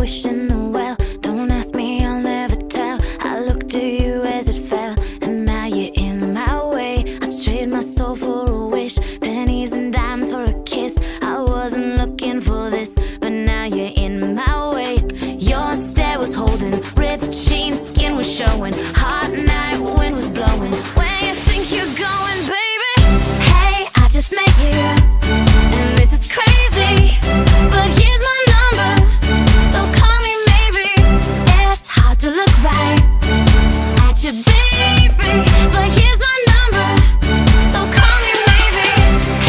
wishing the well. Don't ask me, I'll never tell. I looked at you as it fell, and now you're in my way. I trade my soul for a wish, pennies and dimes for a kiss. I wasn't looking for this, but now you're in my way. Your stare was holding, ripped jeans, skin was showing. Hot night, wind was blowing. Where you think you're going, baby? Hey, I just met you, and this is crazy, but here's my number, so call me maybe. It's hard to look right at you, baby, but here's my number, so call me maybe.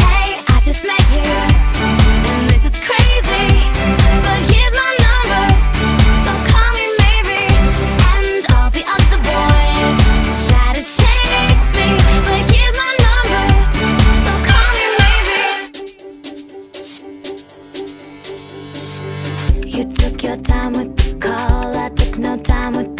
Hey, I just met you, and this is crazy, but here's my number, so call me maybe. And all the other boys try to chase me, but here's my number, so call me maybe. You took your time with the call, I took no time with